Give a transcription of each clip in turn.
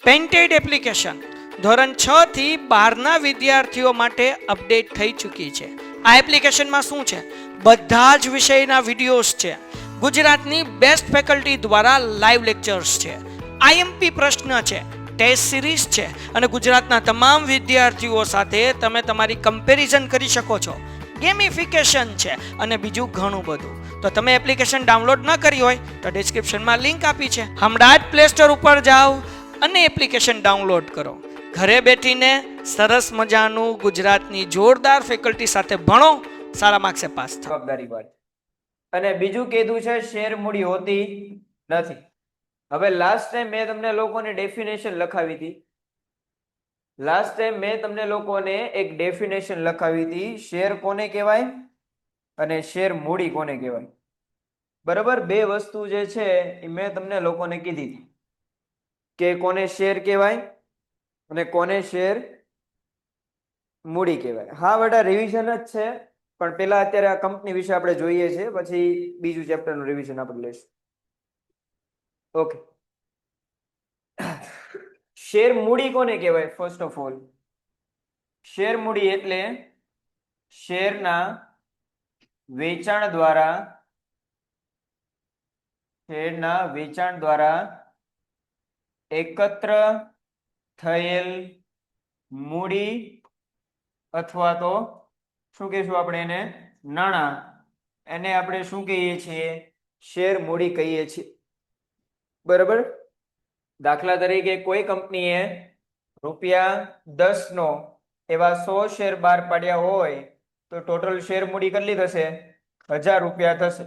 Painted application ધોરણ 6 થી 12ના વિદ્યાર્થીઓ માટે અપડેટ થઈ ચૂકી છે. આ એપ્લિકેશનમાં શું છે? બધા જ વિષયના વિડીયોઝ છે. ગુજરાતની બેસ્ટ ફેકલ્ટી દ્વારા લાઈવ લેક્ચર્સ છે. આઈએમપી પ્રશ્ન છે, ટેસ્ટ સિરીઝ છે અને ગુજરાતના તમામ વિદ્યાર્થીઓ સાથે તમે તમારી કમ્પેરિઝન કરી શકો છો. ગેમિફિકેશન છે અને બીજું ઘણું બધું. તો તમે એપ્લિકેશન ડાઉનલોડ ન કરી હોય તો ડિસ્ક્રિપ્શનમાં લિંક આપી છે. હમણાં જ પ્લે સ્ટોર ઉપર જાઓ અને એપ્લિકેશન ડાઉનલોડ કરો. ઘરે બેઠીને સરસ મજાનું ગુજરાતની જોરદાર ફેકલ્ટી સાથે ભણો, સારા માર્ક્સે પાસ થાઓ. જવાબદારી વાત. અને બીજું કીધું છે શેર મૂડી હોતી નથી. હવે લાસ્ટ ટાઈમ મેં તમને લોકોને ડેફિનેશન લખાવી હતી. લાસ્ટ ટાઈમ મેં તમને લોકોને એક ડેફિનેશન લખાવી હતી. શેર કોને કહેવાય અને શેર મૂડી કોને કહેવાય. બરાબર, બે વસ્તુ જે છે એ મેં તમને લોકોને કીધી હતી કે કોને શેર કહેવાય અને કોને શેર મૂડી કહેવાય. હા બેટા, રિવિઝન જ છે, પણ પેલા અત્યારે આ કંપની વિશે આપણે જોઈએ છે, પછી બીજું ચેપ્ટરનું રિવિઝન આપણે લઈશું. ઓકે, શેર મૂડી કોને કહેવાય? ફર્સ્ટ ઓફ ઓલ, શેર મૂડી એટલે શેરના વેચાણ દ્વારા એકત્ર થયેલ મૂડી અથવા તો શું કહીશું આપણે એને? નાણાં. એને આપણે શું કહીએ છીએ? શેર મૂડી કહીએ છીએ. બરાબર. દાખલા તરીકે કોઈ કંપનીએ ₹10 નો એવા 100 શેર બહાર પાડ્યા હોય તો ટોટલ શેર મૂડી કેટલી થશે? ₹1000 થશે.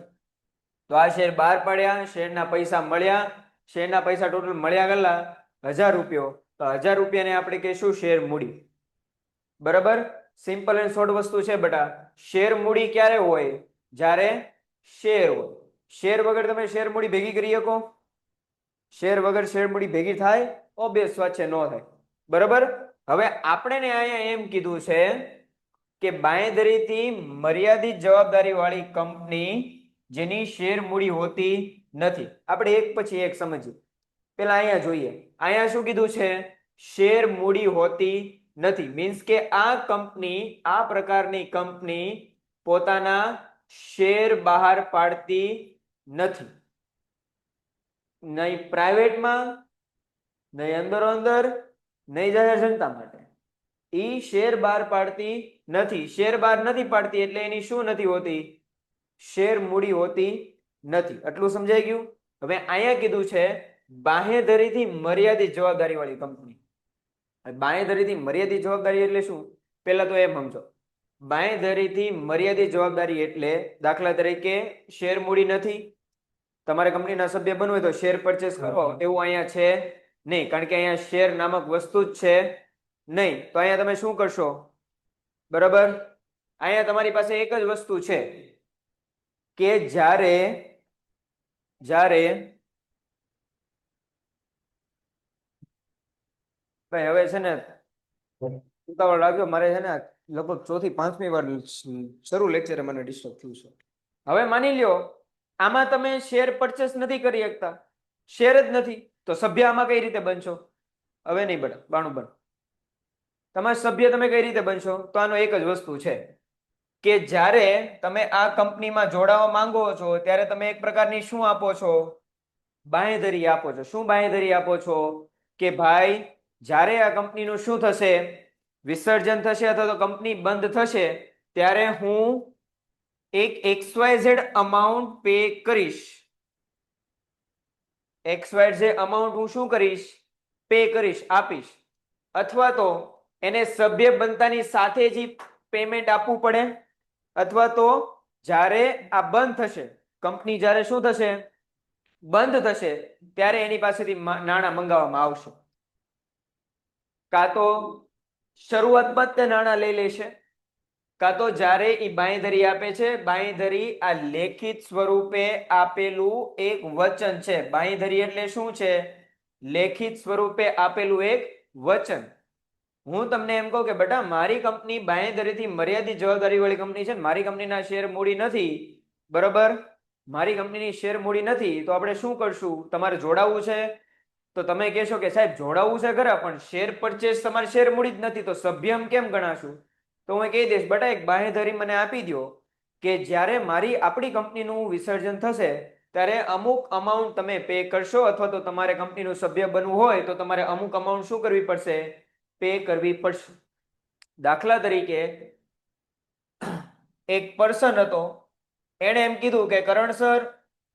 તો આ શેર બહાર પાડ્યા, શેરના પૈસા મળ્યા, શેરના પૈસા ટોટલ મળ્યા કેટલા? ₹1000. તો ₹1000 ને આપણે કહીશું શેર મૂડી. બરાબર, સિમ્પલ એન્ડ શોર્ટ વસ્તુ છે બેટા. શેર મૂડી ક્યારે હોય? જ્યારે શેર હોય. શેર વગર તમે શેર મૂડી ભેગી કરી શકો? શેર વગર શેર મૂડી ભેગી થાય? ઓબ્વિયસ વાત છે, નો થાય. બરાબર. હવે આપણે અહીંયા એમ કીધું છે કે બાંયધરીથી મર્યાદિત જવાબદારી વાળી કંપની જેની શેર મૂડી હોતી નથી. આપણે એક પછી એક સમજીએ. પેલા અહીંયા જોઈએ. અહીંયા શું કીધું છે? શેર મૂડી હોતી નથી. મીન્સ કે આ કંપની, આ પ્રકારની કંપની પોતાના શેર બહાર પાડતી નથી. નહીં પ્રાઇવેટમાં, નહીં અંદરો અંદર, નહીં જાહેર જનતા માટે. ઈ શેર બહાર પાડતી નથી. શેર બહાર નથી પાડતી એટલે એની શું નથી હોતી? શેર મૂડી હોતી નથી. આટલું સમજાઈ ગયું? હવે અહીંયા કીધું છે બાંહેધરીથી મર્યાદિત જવાબદારી વાળી કંપની. બાંહેધરીથી મર્યાદિત જવાબદારી એટલે શું? પહેલા તો એમ સમજો. બાંહેધરીથી મર્યાદિત જવાબદારી એટલે દાખલા તરીકે શેર મૂડી નથી, તમારે કંપનીના સભ્ય બનવું હોય તો શેર પરચેસ કરો, એવું અહીંયા છે નહીં, કારણ કે અહીંયા શેર નામક વસ્તુ જ છે નહીં. તો અહીંયા તમે શું કરશો? બરાબર, અહીંયા તમારી પાસે એક જ વસ્તુ છે કે જ્યારે ભાઈ હવે છે ને ઉતાવળ લાગ્યો, મારે છે ને લગભગ 4 થી 5મી વાર શરૂ લેક્ચરે મને ડિસ્ટર્બ થયું છે. હવે માની લ્યો આમાં તમે શેર પરચેસ નથી કરી શકતા, શેર જ નથી, તો સભ્ય આમાં કઈ રીતે બનશો? હવે નહીં બેટા, બાણું બન. તમારા સભ્ય તમે કઈ રીતે બનશો? તો આનો એક જ વસ્તુ છે કે જ્યારે તમે આ કંપનીમાં જોડાવા માંગો છો ત્યારે તમે એક પ્રકારની શું આપો છો? બાંહેધરી આપો છો. શું બાંહેધરી આપો છો? કે ભાઈ જ્યારે આ કંપનીનું શું થશે? વિસર્જન થશે અથવા તો કંપની બંધ થશે ત્યારે હું એક XYZ અમાઉન્ટ પે કરીશ. XYZ અમાઉન્ટ હું શું કરીશ? પે કરીશ, આપીશ. અથવા તો એને સભ્ય બનતાની સાથે જ પેમેન્ટ આપવું પડે, અથવા તો જ્યારે આ બંધ થશે, કંપની જ્યારે શું થશે? બંધ થશે ત્યારે એની પાસેથી નાણાં મંગાવવામાં આવશે. કાં તો શરૂઆતમાં જ તે નાણાં લઈ લેશે, કાં તો જ્યારે એ બાંયધરી આપે છે, બાંયધરી આ લેખિત સ્વરૂપે આપેલું એક વચન છે. બાંયધરી એટલે શું છે? લેખિત સ્વરૂપે આપેલું એક વચન. હું તમને એમ કહું કે બેટા મારી કંપની બાંયધરીથી મર્યાદિત જવાબદારી વાળી કંપની છે, મારી કંપનીના શેર મૂડી નથી, બરોબર, મારી કંપનીની શેર મૂડી નથી, તો આપણે શું કરશું? તમારે જોડાવવું છે તો તમે કહેશો કે સાહેબ જોડાવવું છે ખરા, પણ શેર પરચેસ તમારે શેર મૂડી જ નથી, તો સભ્ય કેમ ગણાશું? તો હું કહી દઈશ બેટા એક બાંહેધરી મને આપી દો કે જ્યારે આપણી કંપનીનું વિસર્જન થશે ત્યારે અમુક અમાઉન્ટ તમે પે કરશો, અથવા તો તમારે કંપનીનું સભ્ય બનવું હોય તો તમારે અમુક અમાઉન્ટ શું કરવી પડશે? પે કરવી પડશે. દાખલા તરીકે એક પર્સન હતો, એણે એમ કીધું કે કરણ સર,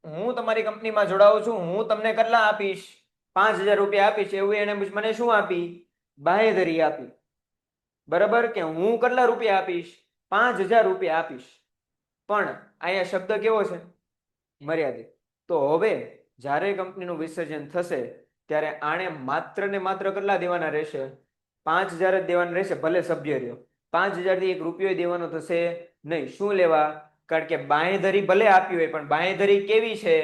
હું તમારી કંપનીમાં જોડાઉં છું, હું તમને કેટલા આપીશ? 5,000 રૂપિયા આપીશ. એવું એને મને શું આપી? બાંહેધરી આપી. બરાબર, કે હું કેટલા રૂપિયા આપીશ? 5,000 રૂપિયા આપીશ. પણ અહીંયા શબ્દ કેવો છે? મર્યાદિત. તો હવે જ્યારે કંપનીનું વિસર્જન થશે ત્યારે આણે માત્ર ને માત્ર કેટલા દેવાના રહેશે? 5,000 જ દેવાના રહેશે, ભલે સભ્ય રહ્યો. 5,000 થી 1 રૂપિયો દેવાનો થશે નહીં. શું લેવા? કારણ કે બાંહેધરી ભલે આપી હોય, પણ બાંહેધરી કેવી છે?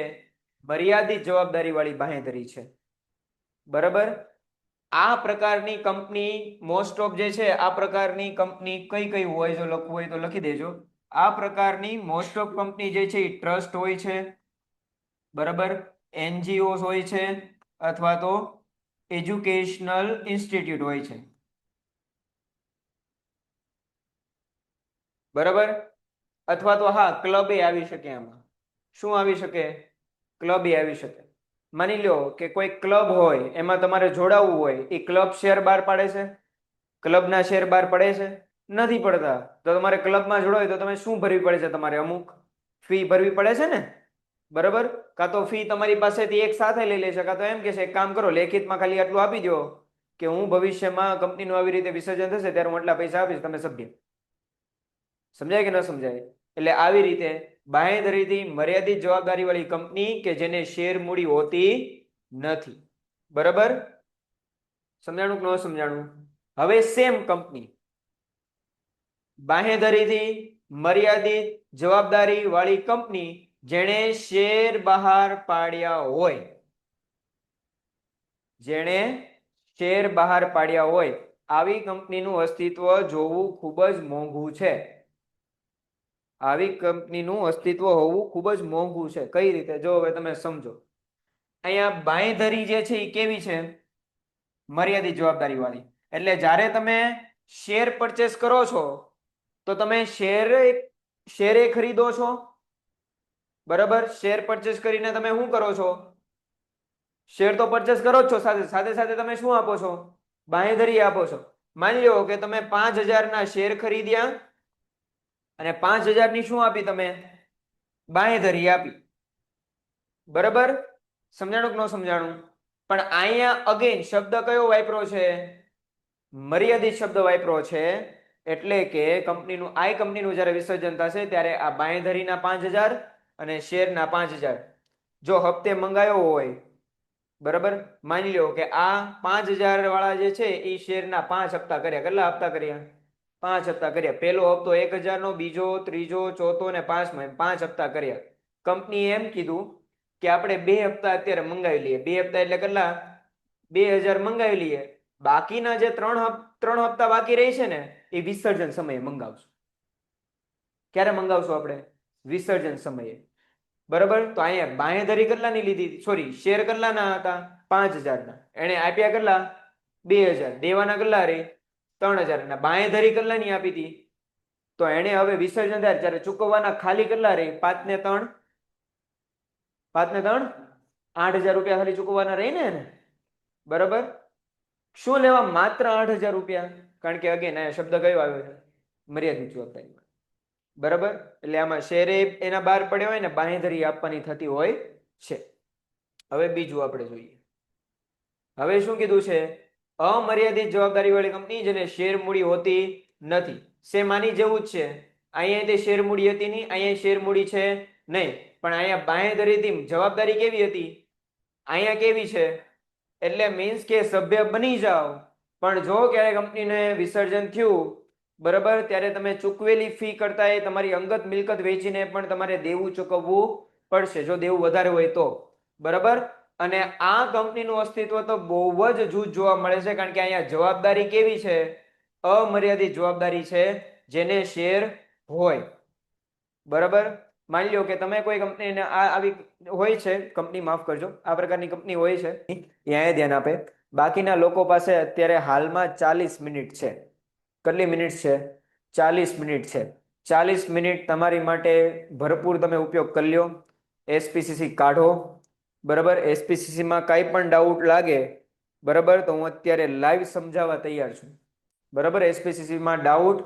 મર્યાદિત જવાબદારી વાળી બાંહેધરી છે. બરાબર. આ પ્રકારની કંપની મોસ્ટ ઓફ જે છે, આ પ્રકારની કંપની કઈ કઈ હોય, જો લખવું હોય તો લખી દેજો. આ પ્રકારની મોસ્ટ ઓફ કંપની જે છે એ ટ્રસ્ટ હોય છે, બરાબર, એનજીઓ હોય છે, અથવા તો એજ્યુકેશનલ ઇન્સ્ટિટ્યૂટ હોય છે. બરાબર. અથવા તો હા, ક્લબ એ આવી શકે. આમાં શું આવી શકે? ક્લબ એ આવી શકે. માની લો કે કોઈ ક્લબ હોય, એમાં તમારે જોડાવવું હોય, એ ક્લબ શેર બહાર પાડે છે? ક્લબના શેર બહાર પડે છે? નથી પડતા. તો તમારે ક્લબમાં જોડાય તો તમે શું ભરવી પડે છે? તમારે અમુક ફી ભરવી પડે છે ને, બરાબર. કાં તો ફી તમારી પાસેથી એક સાથે લઈ લેશે, કાં તો એમ કે છે એક કામ કરો, લેખિતમાં ખાલી આટલું આપી દો કે હું ભવિષ્યમાં કંપનીનું આવી રીતે વિસર્જન થશે ત્યારે હું આટલા પૈસા આપીશ, તમે સભ્ય. સમજાય કે ન સમજાય? એટલે આવી રીતે બાંહેધરીથી મર્યાદિત જવાબદારી વાળી કંપની કે જેને શેર મૂડી હોતી નથી. બરાબર, સમજાણું કે ન સમજાણું? હવે સેમ કંપની બાંહેધરીથી મર્યાદિત જવાબદારી વાળી કંપની જેણે શેર બહાર પાડ્યા હોય, જેણે શેર બહાર પાડ્યા હોય, આવી કંપનીનું અસ્તિત્વ જોવું ખૂબ જ મોંઘું છે. આવી કંપનીનું અસ્તિત્વ હોવું ખૂબ જ મોંઘું છે. કઈ રીતે? જો હવે તમે સમજો. અહીંયા બાંહેધરી જે છે એ કેવી છે? મર્યાદિત જવાબદારી વાળી. એટલે જ્યારે તમે શેર પરચેસ કરો છો તો તમે શેરે ખરીદો છો, બરાબર. શેર પરચેસ કરીને તમે શું કરો છો? શેર તો પરચેસ કરો જ છો, સાથે સાથે તમે શું આપો છો? બાંહેધરી આપો છો. માની લો કે તમે 5,000 ના શેર ખરીદ્યા અને 5,000 ની શું આપી? તમે બાંહેધરી આપી. બરાબર, સમજાણું કે ન સમજાણું? પણ અહીંયા અગેન શબ્દ કયો વાપરો છે? મર્યાદિત શબ્દ વાપરો છે. એટલે કે કંપનીનું જ્યારે વિસર્જન થશે ત્યારે આ બાંહેધરીના 5,000 અને શેરના 5,000 જો હપ્તે મંગાયો હોય, બરાબર, માની લો કે આ 5,000 વાળા જે છે એ શેરના 5 હપ્તા કર્યા. કેટલા હપ્તા કર્યા? 5 હપ્તા કર્યા. પહેલો હપ્તો 1,000 નો, બીજો, ત્રીજો, ચોથો ને 5મો, એમ 5 હપ્તા કર્યા. કંપનીએ એમ કીધું કે આપણે 2 હપ્તા અત્યારે મંગાવી લઈએ. 2 હપ્તા એટલે કેટલા? 2,000 મંગાવી લઈએ. બાકીના જે 3 હપ્તા બાકી રહી છે ને એ વિસર્જન સમયે મંગાવશું. ક્યારે મંગાવશું આપણે? વિસર્જન સમયે. બરાબર. તો અહીંયા બાંહેધરી કેટલાની લીધી? સોરી, શેર કેટલાના હતા? 5,000 ના. એને આપ્યા કેટલા? 2,000. દેવાના કેટલા રે? 3,000. અને બાંહેધરી કેટલાની આપી હતી? તો એને હવે વિસર્જન થાય ત્યારે ચૂકવવાના ખાલી કેટલા રે? 5 ને 3 8,000 રૂપિયા ખાલી ચૂકવવાના રહી ને. બરાબર. શું લેવા? માત્ર 8,000 રૂપિયા. કારણ કે અગેન આ શબ્દ કયો આવ્યો છે? મર્યાદિત જવાબદારી. બરાબર. એટલે આમાં શેરે એના બહાર પડ્યા હોય ને બાંહેધરી આપવાની થતી હોય છે. હવે બીજું આપણે જોઈએ. હવે શું કીધું છે? અમર્યાદિત જવાબદારી વાળી કંપની જેને શેર મૂડી હોતી નથી. સેમ આની જેવું જ છે. અહીંયા તે શેર મૂડી હતી નહીં, અહીંયા શેર મૂડી છે નહીં, પણ અહીંયા બાંહેધરીથી જવાબદારી કેવી હતી? અહીંયા કેવી છે? એટલે મીન્સ કે સભ્ય બની જાઓ, પણ જો ક્યારે કંપનીને વિસર્જન થયું, બરાબર, ત્યારે તમે ચૂકવેલી ફી કરતા એ તમારી અંગત મિલકત વેચીને પણ તમારે દેવું ચૂકવવું પડશે, જો દેવું વધારે હોય તો. બરાબર. અને આ કંપનીનું અસ્તિત્વ તો બહુ જ જૂજ જોવા મળે છે, કારણ કે અહીંયા જવાબદારી કેવી છે? અમર્યાદિત જવાબદારી છે, જેને શેર હોય. બરાબર. માની લો કે તમે કોઈ કંપનીને આવી હોય છે કંપની, માફ કરજો, આ પ્રકારની કંપની હોય છે, અહીંયા ધ્યાન આપે. બાકીના લોકો પાસે અત્યારે હાલમાં 40 મિનિટ છે. કેટલી મિનિટ છે? 40 મિનિટ છે. 40 મિનિટ તમારી માટે ભરપૂર તમે ઉપયોગ કરી લ્યો. એસપીસીસી કાઢો. બરાબર, એસપીસીસી માં કાંઈ પણ ડાઉટ લાગે, બરાબર, તો હું અત્યારે લાઈવ સમજાવવા તૈયાર છું. બરાબર, એસપીસીસી માં ડાઉટ,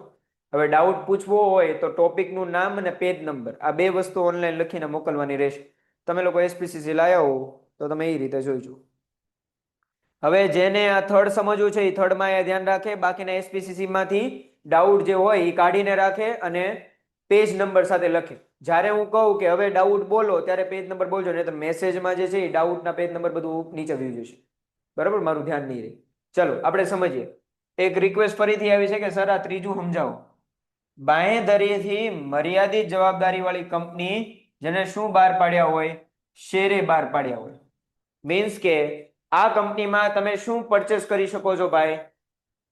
હવે ડાઉટ પૂછવો હોય તો ટોપિકનું નામ અને પેજ નંબર, આ બે વસ્તુ ઓનલાઈન લખીને મોકલવાની રહેશે. તમે લોકો એસપીસીસી લાયા હો તો તમે એ રીતે જોઈજો. હવે જેને આ થર્ડ સમજવું છે એ થર્ડમાં એ ધ્યાન રાખે. બાકીના એસપીસીસી માંથી ડાઉટ જે હોય એ કાઢીને રાખે અને પેજ નંબર સાથે લખે. જ્યારે હું કહું કે હવે ડાઉટ બોલો ત્યારે પેજ નંબર બોલજો, નહીં તો મેસેજમાં જે છે એ ડાઉટના પેજ નંબર બધું નીચે વહી જશે. બરાબર, મારું ધ્યાન નહીં રહે. ચલો આપણે સમજીએ. એક રિક્વેસ્ટ ફરીથી આવી છે કે સર આ ત્રીજું સમજાવો. બાંહેધરીથી મર્યાદિત જવાબદારી વાળી કંપની જેને શું બહાર પાડ્યા હોય? શેરે બહાર પાડ્યા હોય. મીન્સ કે આ કંપનીમાં તમે શું પરચેસ કરી શકો છો ભાઈ?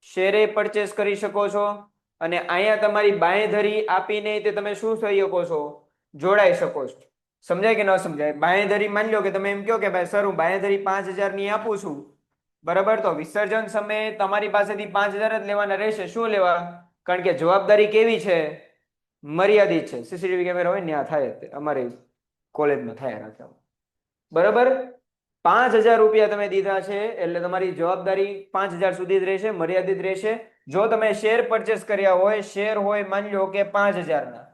શેરે પરચેસ કરી શકો છો. અને અહીંયા તમારી બાંહેધરી આપીને તે તમે શું થઈ શકો છો? જોડાઈ શકો છો. સમજાય કે ન સમજાય? બાંહેધરી માની લો કે તમે એમ કહો કે ભાઈ સર હું બાંહેધરી 5,000 ની આપું છું, બરાબર, તો વિસર્જન સમયે તમારી પાસેથી 5,000 જ લેવાના રહેશે. શું લેવા? કારણ કે જવાબદારી કેવી છે? મર્યાદિત છે. સીસીટીવી કેમેરા હોય ને ત્યાં થાય, અમારે કોલેજમાં થાય રાખે. બરાબર, 5,000 રૂપિયા તમે દીધા છે એટલે તમારી જવાબદારી 5,000 સુધી જ રહેશે, મર્યાદિત રહેશે. જો તમે શેર પરચેસ કર્યા હોય, શેર હોય માની લો કે 5,000 ના,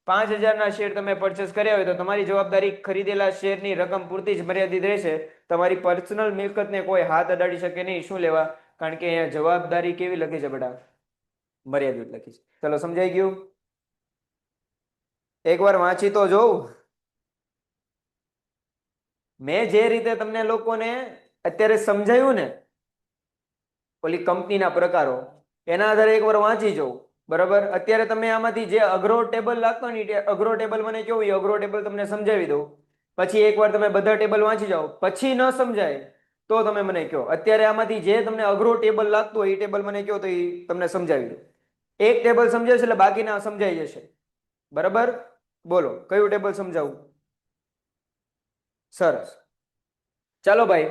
5,000 ના શેર તમે પરચેસ કર્યા હોય તો તમારી જવાબદારી ખરીદેલા શેરની રકમ પૂરતી જ મર્યાદિત રહેશે. તમારી પર્સનલ મિલકતને કોઈ હાથ અડાડી શકે નહીં. શું લેવા? કારણ કે અહીંયા જવાબદારી કેવી લખી છે બેટા? મર્યાદિત લખી છે. ચલો સમજાઈ ગયું? એકવાર વાંચી તો જોઉં. મેં જે રીતે તમને લોકોને અત્યારે સમજાયું ને ઓલી કંપનીના પ્રકારો, એના આધારે એકવાર વાંચી જવું. બરાબર, અત્યારે તમે આમાંથી જે અઘરો ટેબલ લાગતો ને અઘરો ટેબલ મને કેવું એ અઘરો ટેબલ તમને સમજાવી દઉં. પછી એકવાર તમે બધા ટેબલ વાંચી જાઓ, પછી ન સમજાય તો તમે મને કહો. અત્યારે આમાંથી જે તમને અઘરો ટેબલ લાગતો હોય એ ટેબલ મને કહો તો એ તમને સમજાવી દઉં. એક ટેબલ સમજાવશે એટલે બાકીના સમજાઈ જશે. બરાબર, બોલો કયું ટેબલ સમજાવું? સરસ. ચાલો ભાઈ,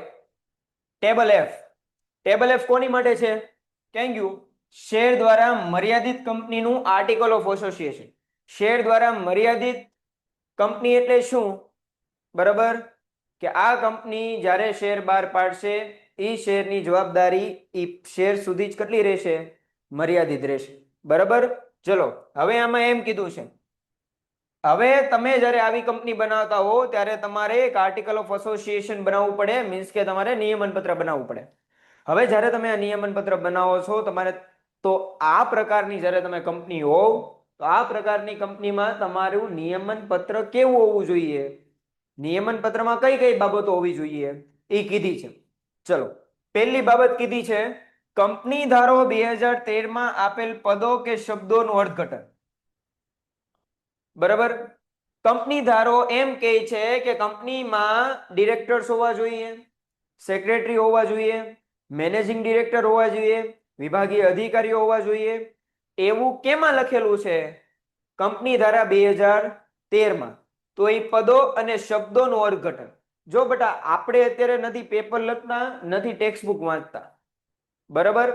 ટેબલ એફ. ટેબલ એફ કોની માટે છે? કેમ ગયું? શેર દ્વારા મર્યાદિત કંપનીનું આર્ટિકલ ઓફ એસોસિએશન. શેર દ્વારા મર્યાદિત કંપની એટલે શું? બરાબર, કે આ કંપની જ્યારે શેર બહાર પાડશે એ શેરની જવાબદારી એ શેર સુધી જ કેટલી રહેશે? મર્યાદિત રહેશે. બરાબર, ચલો હવે આમાં એમ કીધું છે, હવે તમે જ્યારે આવી કંપની બનાવતા હો ત્યારે તમારે એક આર્ટિકલ ઓફ એસોસિએશન બનાવવું પડે. મીન્સ કે તમારે નિયમન પત્ર બનાવવું પડે. હવે જ્યારે તમે આ નિયમન પત્ર બનાવો છો તમારે, તો આ પ્રકારની જ્યારે તમે કંપની હોવ તો આ પ્રકારની કંપનીમાં તમારું નિયમન પત્ર કેવું હોવું જોઈએ? નિયમન પત્રમાં કઈ કઈ બાબતો હોવી જોઈએ એ કીધી છે. ચલો, પહેલી બાબત કીધી છે કંપની ધારો 2013 માં આપેલ પદો કે શબ્દોનું અર્થઘટન. બરાબર, કંપની ધારો એમ કહે છે કે કંપનીમાં ડિરેક્ટર્સ હોવા જોઈએ, સેક્રેટરી હોવા જોઈએ, મેનેજિંગ ડિરેક્ટર હોવા જોઈએ, વિભાગીય અધિકારીઓ હોવા જોઈએ. એવું કેમાં લખેલું છે? કંપની ધારા 2013 માં. તો એ પદો અને શબ્દોનું અર્થઘટન. જો બેટા આપણે અત્યારે નથી પેપર લખતા, નથી ટેક્સ્ટ બુક વાંચતા, બરાબર,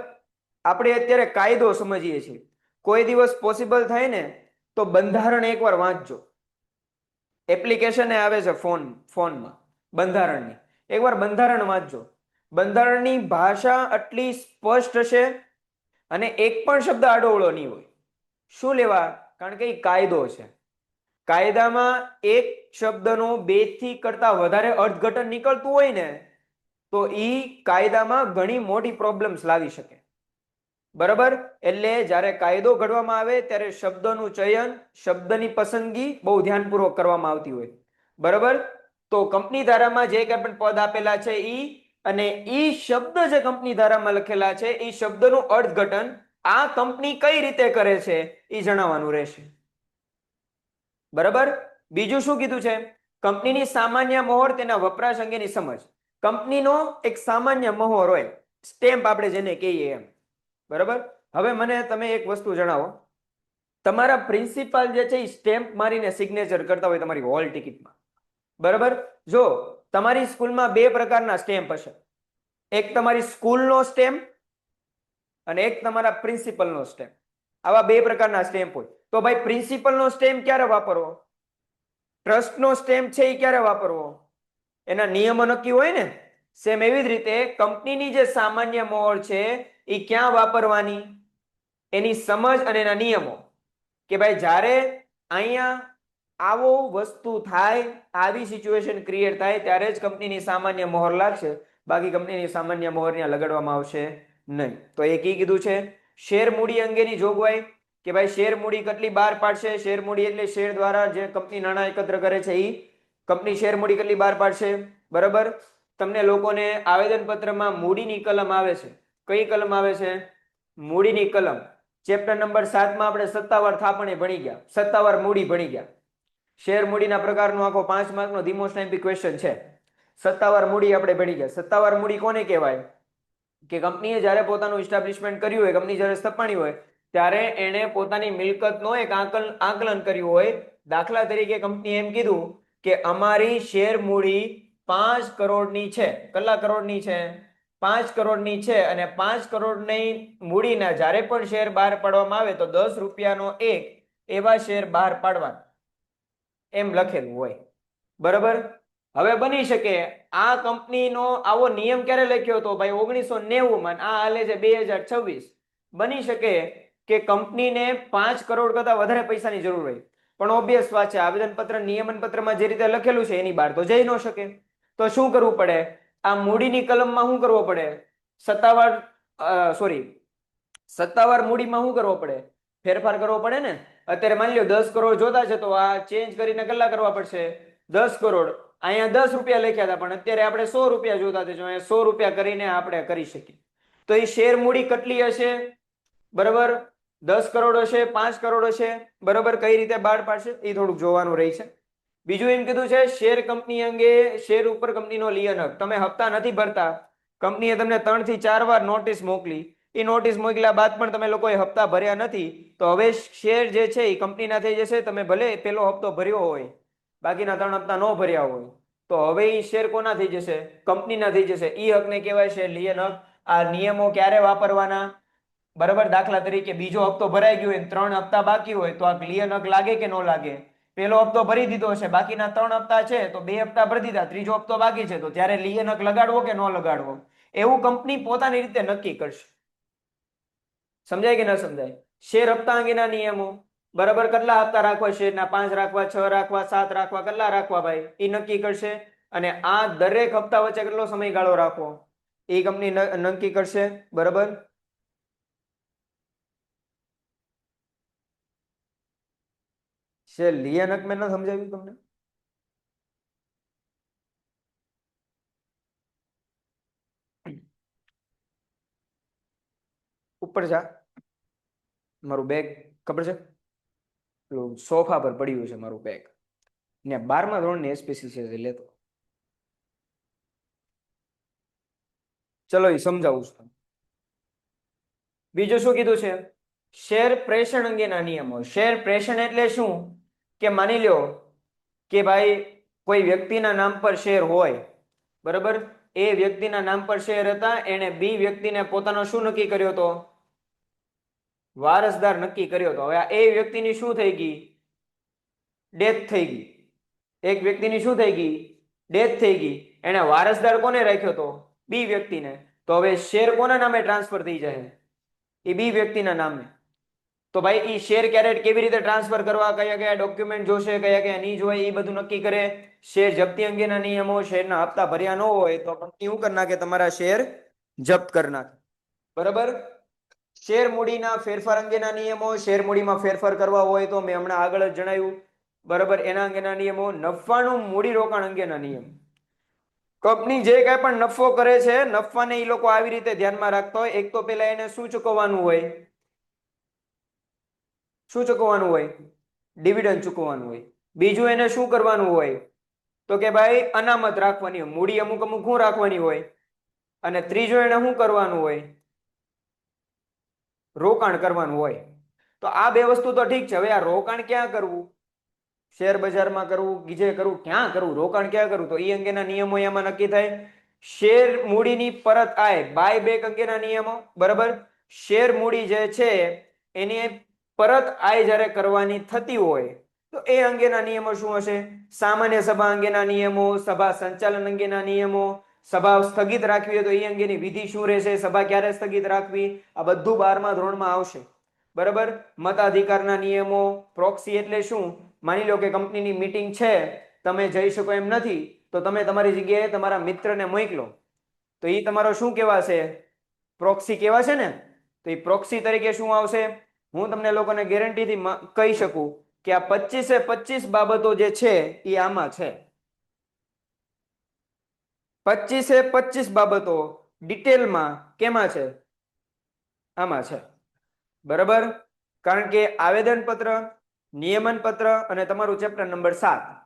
આપણે અત્યારે કાયદો સમજીએ છીએ. કોઈ દિવસ પોસિબલ થાય ને તો બંધારણ એકવાર વાંચજો. એપ્લિકેશન આવે છે ફોનમાં બંધારણની, એકવાર બંધારણ વાંચજો. બંધારણની ભાષા આટલી સ્પષ્ટ હશે અને એક પણ શબ્દ આડોઅવળો નહીં હોય. શું લેવા? કારણ કે એ કાયદો છે. કાયદામાં એક શબ્દનું 2 થી કરતા વધારે અર્થઘટન નીકળતું હોય ને તો એ કાયદામાં ઘણી મોટી પ્રોબ્લેમ્સ લાવી શકે. બરાબર, એટલે જ્યારે કાયદો ઘડવામાં આવે ત્યારે શબ્દનું ચયન, શબ્દની પસંદગી બહુ ધ્યાનપૂર્વક કરવામાં આવતી હોય. બરાબર, તો કંપની ધારામાં જે કંઈ પણ પદ આપેલા છે ઈ અને ઈ શબ્દ જે કંપની ધારામાં લખેલા છે એ શબ્દનું અર્થઘટન આ કંપની કઈ રીતે કરે છે એ જણાવવાનું રહેશે. બરાબર, બીજું શું કીધું છે? કંપનીની સામાન્ય મહોર, તેના વપરાશ અંગેની સમજ. કંપનીનો એક સામાન્ય મહોર હોય, સ્ટેમ્પ આપણે જેને કહીએ એમ. બરાબર, હવે મને તમે એક વસ્તુ જણાવો, તમારા પ્રિન્સિપાલ જે છે એ સ્ટેમ્પ મારીને સિગ્નેચર કરતા હોય તમારી હોલ ટિકિટમાં, બરાબર. જો તમારી સ્કૂલમાં બે પ્રકારના સ્ટેમ્પ હશે, એક તમારી સ્કૂલનો સ્ટેમ્પ અને એક તમારા પ્રિન્સિપલનો સ્ટેમ્પ. આવા બે પ્રકારના સ્ટેમ્પ હોય. તો ભાઈ પ્રિન્સિપલનો સ્ટેમ્પ ક્યારે વાપરવો, ટ્રસ્ટનો સ્ટેમ્પ છે એ ક્યારે વાપરવો, એના નિયમો નક્કી હોય ને. સેમ એવી જ રીતે કંપનીની જે સામાન્ય મોહર છે એ ક્યાં વાપરવાની, એની સમજ અને એના નિયમો, કે ભાઈ જ્યારે અહીંયા આવો વસ્તુ થાય, આવી સિચ્યુએશન ક્રિએટ થાય ત્યારે જ કંપનીની સામાન્ય મોહર લાગશે, બાકી કંપનીની સામાન્ય મોહર ત્યાં લગાડવામાં આવશે નહીં. તો એ કીધું છે શેર મૂડી અંગેની જોગવાઈ, કે ભાઈ શેર મૂડી કેટલી બહાર પાડશે. શેર મૂડી એટલે શેર દ્વારા જે કંપની નાણાં એકત્ર કરે છે એ કંપની શેર મૂડી કેટલી બહાર પાડશે, બરાબર. તમને લોકોને આવેદનપત્રમાં મૂડીની કલમ આવે છે. કઈ કલમ આવે છે? મૂડીની કલમ. ચેપ્ટર નંબર 7 માં આપણે સત્તાવાર થાપણે ભણી ગયા, સત્તાવાર મૂડી ભણી ગયા. શેર મૂડીના પ્રકારનો આખો 5 માર્કનો ધી મોસ્ટ આઈએમપી ક્વેશ્ચન છે. સત્તાવાર મૂડી આપણે ભણી ગયા. સત્તાવાર મૂડી કોને કહેવાય? કે કંપનીએ જ્યારે પોતાનું ઇસ્ટાબ્લિશમેન્ટ કર્યું હોય, કંપની જ્યારે સ્થપાણી હોય ત્યારે એણે પોતાની મિલકતનો એક આકલન કર્યું હોય. દાખલા તરીકે કંપનીએ એમ કીધું કે અમારી શેર મૂડી 5 કરોડની છે. કેટલા કરોડની છે? 5 કરોડની છે. અને 5 કરોડની મૂડીના જ્યારે પણ શેર બહાર પાડવામાં આવે તો 10 રૂપિયાનો એક એવા શેર બહાર પાડવાના, એમ લખેલું હોય, બરાબર. હવે બની શકે આ કંપનીનો આવો નિયમ ક્યારે લખ્યો હતો? ભાઈ 1990 માં. આ હાલે છે 2026. બની શકે કે કંપનીને 5 કરોડ કરતા વધારે પૈસાની જરૂર હોય, પણ ઓબ્વિયસ વાત છે આવેદનપત્ર નિયમન પત્રમાં જે રીતે લખેલું છે એની બહાર તો જઈ ન શકે. તો શું કરવું પડે? આ મૂડીની કલમમાં શું કરવો પડે? સત્તાવાર મૂડીમાં શું કરવો પડે? ફેરફાર કરવો પડે ને. અત્યારે માની લો 10 કરોડ જોતા છે તો આ ચેન્જ કરીને કેટલા કરવા પડશે? 10 કરોડ. અહીંયા 10 રૂપિયા લખ્યા હતા, પણ અત્યારે આપણે 100 રૂપિયા જોતા છે, જો અહીંયા 100 રૂપિયા કરીને આપણે કરી શકીએ. તો એ શેર મૂડી કેટલી હશે? બરાબર, 10 કરોડ હશે, 5 કરોડ હશે, બરાબર. કઈ રીતે બહાર પાડશે એ થોડુંક જોવાનું રહી છે. બીજું એમ કીધું છે શેર કંપની અંગે, શેર ઉપર કંપનીનો લિયન હક. તમે હપ્તા નથી ભરતા, કંપનીએ તમને 3 થી 4 વાર નોટિસ મોકલી, એ નોટિસ મોકલ્યા બાદ પણ તમે લોકોએ હપ્તા ભર્યા નથી, તો હવે શેર જે છે એ કંપનીના થઈ જશે. તમે ભલે પેલો હપ્તો ભર્યો હોય, બાકીના 3 હપ્તા ન ભર્યા હોય, તો હવે એ શેર કોના થઈ જશે? કંપનીના થઈ જશે. ઈ હકને કહેવાય છે લિયન હક. આ નિયમો ક્યારે વાપરવાના? બરાબર. દાખલા તરીકે બીજો હપ્તો ભરાઈ ગયો હોય, 3 હપ્તા બાકી હોય, તો આ લિયન હક લાગે કે ન લાગે? પેલો હપ્તો ભરી દીધો હશે, બાકીના 3 હપ્તા છે, તો 2 હપ્તા ભરી દીધા, ત્રીજો હપ્તો બાકી છે, તો ત્યારે લિયન હક લગાડવો કે ન લગાડવો, એવું કંપની પોતાની રીતે નક્કી કરશે. સમજાય કે ન સમજાય? શેર હપ્તા અંગેના નિયમો, બરાબર. કેટલા હપ્તા રાખવા શેરના? 5 રાખવા, 6 રાખવા, 7 રાખવા, કેટલા રાખવા ભાઈ એ નક્કી કરશે. અને આ દરેક હપ્તા વચ્ચે કેટલો સમયગાળો રાખવો એ કંપની નક્કી કરશે, બરાબર. લિયન હક મેં ન સમજાવ્યું તમને? ઉપર જા, મારું બેગ ખબર છે સોફા પર પડ્યું છે મારું બેગ, ને 12મા ધોરણની એસપીસી છે લેતો. ચલો એ સમજાવું છું. બીજું શું કીધું છે? શેર પ્રેષણ અંગેના નિયમો. શેર પ્રેષણ એટલે શું? કે માની લો કે ભાઈ કોઈ વ્યક્તિના નામ પર શેર હોય, બરાબર. એ વ્યક્તિના નામ પર શેર હતા, એને બી વ્યક્તિને પોતાનો શું નક્કી કર્યો હતો? વારસદાર નક્કી કર્યો હતો. હવે એ વ્યક્તિની શું થઈ ગઈ? ડેથ થઈ ગઈ. એક વ્યક્તિની શું થઈ ગઈ? ડેથ થઈ ગઈ. એને વારસદાર કોને રાખ્યો હતો? બી વ્યક્તિને. તો હવે શેર કોના નામે ટ્રાન્સફર થઈ જાય? એ બી વ્યક્તિના નામે. તો ભાઈ એ શેર ક્યારે કેવી રીતે ટ્રાન્સફર કરવા, કયા કયા ડોક્યુમેન્ટ જોશે, કયા કયા નહીં જોવાય, એ બધું નક્કી કરે. શેર જપ્તી અંગેના નિયમો. શેરના હપ્તા ભર્યા ન હોય તો કંપની શું કરી નાખે? તમારા શેર જપ્ત કરી નાખે, બરાબર. શેર મૂડીના ફેરફાર અંગેના નિયમો. શેર મૂડીમાં ફેરફાર કરવા હોય તો મેં હમણાં આગળ જ જણાવ્યું, બરાબર, એના અંગેના નિયમો. નફાનું મૂડી રોકાણ અંગેના નિયમ. કંપની જે કાંઈ પણ નફો કરે છે, નફાને એ લોકો આવી રીતે ધ્યાનમાં રાખતા હોય. એક તો પેલા એને શું ચૂકવવાનું હોય? શું ચૂકવવાનું હોય? ડિવિડન્ડ ચૂકવવાનું હોય. બીજું એને શું કરવાનું હોય? તો કે ભાઈ અનામત રાખવાની હોય. મૂડી અમુક અમુક શું રાખવાની હોય? અને ત્રીજું એને શું કરવાનું હોય? રોકાણ કરવાનું હોય. તો આ બે વસ્તુ તો ઠીક છે. હવે આ રોકાણ ક્યાં કરવું, શેર બજારમાં કરવું, બીજે કરવું, ક્યાં કરવું, રોકાણ ક્યાં કરવું, તો એ અંગેના નિયમો એમાં નક્કી થાય. શેર મૂડીની પરત આય બાય બેક અંગેના નિયમો, બરાબર. શેર મૂડી જે છે એની પરત આય જ્યારે કરવાની થતી હોય તો એ અંગેના નિયમો શું હશે? સામાન્ય સભા અંગેના નિયમો, સભા સંચાલન અંગેના નિયમો, સભા સ્થગિત રાખવી હોય તો એ અંગેની વિધિ શું રહેશે, સભા ક્યારે સ્થગિત રાખવી, આ બધું 12મા ધોરણમાં આવશે, બરાબર. મતાધિકારના નિયમો, પ્રોક્સી એટલે શું? માની લો કે કંપનીની મીટિંગ છે, તમે જઈ શકો એમ નથી, તો તમે તમારી જગ્યાએ તમારા મિત્રને મોકલો, તો એ તમારો શું કહેવાશે? પ્રોક્સી કહેવાશે ને. તો એ પ્રોક્સી તરીકે શું આવશે? હું તમને લોકોને ગેરંટીથી કહી શકું કે આ 25 બાબતો જે છે એ આમાં છે. 25 બાબતો ડિટેલમાં કેમાં છે? આમાં છે, બરાબર. કારણ કે આવેદન પત્ર, નિયમન પત્ર અને તમારું ચેપ્ટર નંબર 7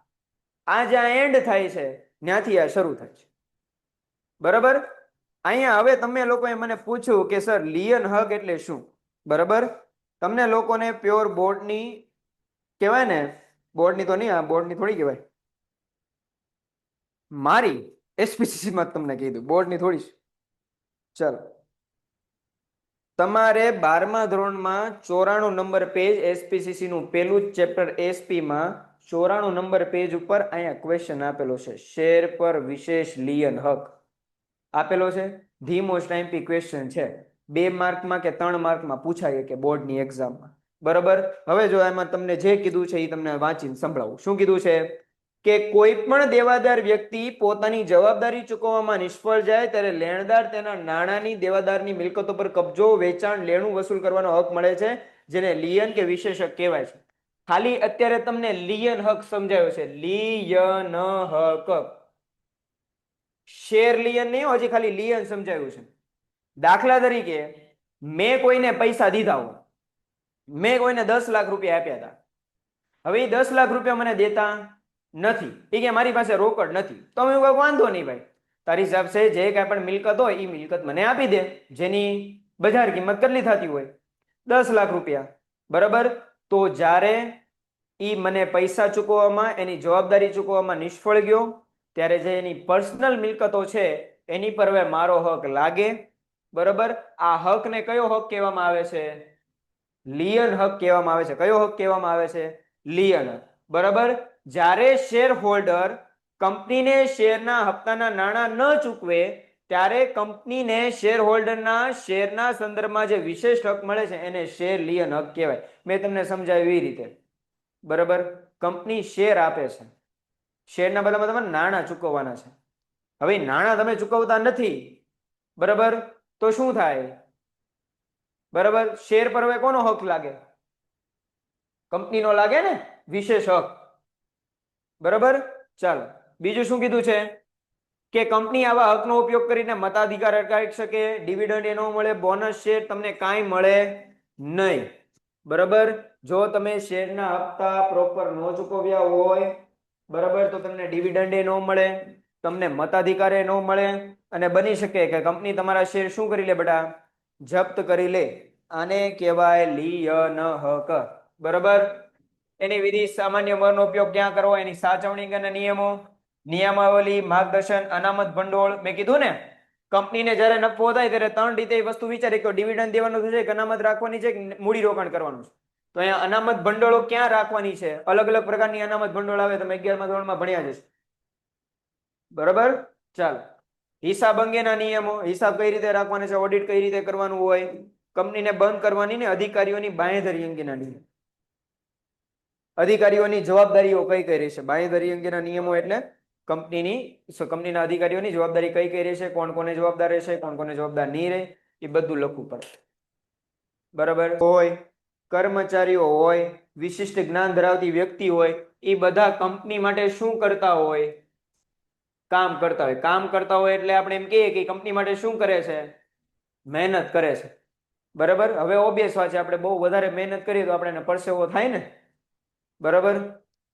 આ જ્યાં એન્ડ થાય છે ત્યાંથી આ શરૂ થાય છે, બરાબર. અહીંયા હવે તમે લોકોએ મને પૂછ્યું કે સર લિયન હક એટલે શું, બરાબર. તમને લોકોને પ્યોર બોર્ડની કહેવાય ને, બોર્ડની તો નહીં, આ બોર્ડની થોડી કહેવાય, મારી એસપીસીસી માં તમને કીધું, બોર્ડની થોડી. ચાલો, તમારે 12મા ધોરણમાં 94 નંબર પેજ એસપીસીસી નું પહેલું જ ચેપ્ટર એસપી માં 94 નંબર પેજ ઉપર અહીંયા ક્વેશ્ચન આપેલો છે, શેર પર વિશેષ લિયન હક આપેલો છે. ધી મોસ્ટ આઈએમપી ક્વેશ્ચન છે, 2 માર્કમાં કે 3 માર્કમાં પૂછાય કે બોર્ડની એક્ઝામમાં, બરાબર. હવે જો એમાં તમને જે કીધું છે એ તમને વાંચીને સંભળાવું. શું કીધું છે કે કોઈ પણ દેવાદાર વ્યક્તિ પોતાની જવાબદારી ચૂકવવામાં નિષ્ફળ જાય ત્યારે લેણદાર તેના નાણાંની દેવાદારની મિલકતો પર કબજો, વેચાણ, લેણું વસૂલ કરવાનો હક મળે છે, જેને લિયન કે વિશેષ હક કહેવાય છે. ખાલી અત્યારે તમને લિયન હક સમજાયો છે, લિયન હક, શેર લિયન નહીં, હજી ખાલી લિયન સમજાયું છે. દાખલા તરીકે મેં કોઈને પૈસા દીધા હોય, મેં કોઈને 10 લાખ રૂપિયા આપ્યા હતા, હવે એ 10 લાખ રૂપિયા મને દેતા નથી, એ કે મારી પાસે રોકડ નથી, તો હું કહું વાંધો નહીં ભાઈ, તારી હિસાબ છે જે કાંઈ પણ મિલકત હોય એ મિલકત મને આપી દે, જેની બજાર કિંમત કેટલી થતી હોય 10 લાખ રૂપિયા, બરાબર. તો જ્યારે એ મને પૈસા ચૂકવવામાં, એની જવાબદારી ચૂકવવામાં નિષ્ફળ ગયો ત્યારે જે એની પર્સનલ મિલકતો છે એની પર હવે મારો હક લાગે, બરાબર. આ હકને કયો હક કહેવામાં આવે છે? લિયન હક કહેવામાં આવે છે. કયો હક કહેવામાં આવે છે? લિયન હક, બરાબર. જ્યારે શેર હોલ્ડર કંપનીને શેરના હપ્તાના નાણાં ન ચૂકવે ત્યારે કંપનીને શેર હોલ્ડરના શેરના સંદર્ભમાં જે વિશેષ હક મળે છે એને શેર લિયન હક કહેવાય. મેં તમને સમજાવ્યું એ રીતે, બરાબર. કંપની શેર આપે છે, શેરના બદલામાં તમારે નાણાં ચૂકવવાના છે. હવે નાણાં તમે ચૂકવતા નથી, બરાબર, તો શું થાય? બરાબર, શેર પર હવે કોનો હક લાગે? કંપનીનો લાગે ને, વિશેષ હક, બરાબર. ચાલો, બીજું શું કીધું છે કે કંપની આવા હકનો ઉપયોગ કરીને મતાધિકાર અટકાવી શકે, ડિવિડન્ડ એનો મળે, બોનસ શેર તમને કાંઈ મળે નહીં, બરાબર. જો તમે શેરના હપ્તા પ્રોપર ન ચૂકવ્યા હોય, બરાબર, તો તમને ડિવિડન્ડ એ ન મળે, તમને મતાધિકાર એ ન મળે, અને બની શકે કે કંપની તમારા શેર શું કરી લે બેટા? જપ્ત કરી લે. આને કહેવાય લિયન હક, બરાબર. એની વિધિ, સામાન્ય મરનો ઉપયોગ ક્યાં કરવો, એની સાચવણી અને નિયમો, નિયમાવલી, માર્ગદર્શન, અનામત ભંડોળ. મેં કીધું ને, કંપનીને જ્યારે નફો થાય ત્યારે 3 રીતે એ વસ્તુ વિચારી કે ડિવિડન્ડ દેવાનું છે કે અનામત રાખવાની છે કે મૂડી રોકાણ કરવાનું છે. તો અહીંયા અનામત ભંડોળો ક્યાં રાખવાની છે? અલગ અલગ પ્રકારની અનામત ભંડોળ આવે, તમે 11મા ધોરણમાં ભણ્યા જશો, બરાબર. ચાલો, હિસાબ અંગેના નિયમો, હિસાબ કઈ રીતે રાખવાનો છે, ઓડિટ કઈ રીતે કરવાનું હોય, કંપનીને બંધ કરવાની ને અધિકારીઓની બાંહેધરી અંગેના નિયમો, અધિકારીઓની જવાબદારીઓ કઈ કઈ રહેશે. બાંહેધરી અંગેના નિયમો એટલે કંપનીના અધિકારીઓની જવાબદારી કઈ કઈ રહેશે, કોણ કોને જવાબદાર રહેશે, કોણ કોને જવાબદાર નહીં રહે, એ બધું લખવું પડે, બરાબર. હોય કર્મચારીઓ હોય, વિશિષ્ટ જ્ઞાન ધરાવતી વ્યક્તિ હોય, એ બધા કંપની માટે શું કરતા હોય? કામ કરતા હોય. કામ કરતા હોય એટલે આપણે એમ કહીએ કે કંપની માટે શું કરે છે? મહેનત કરે છે, બરાબર. હવે ઓબ્વિયસ વાત છે, આપણે બહુ વધારે મહેનત કરીએ તો આપણે પરસેવો થાય ને, બરાબર.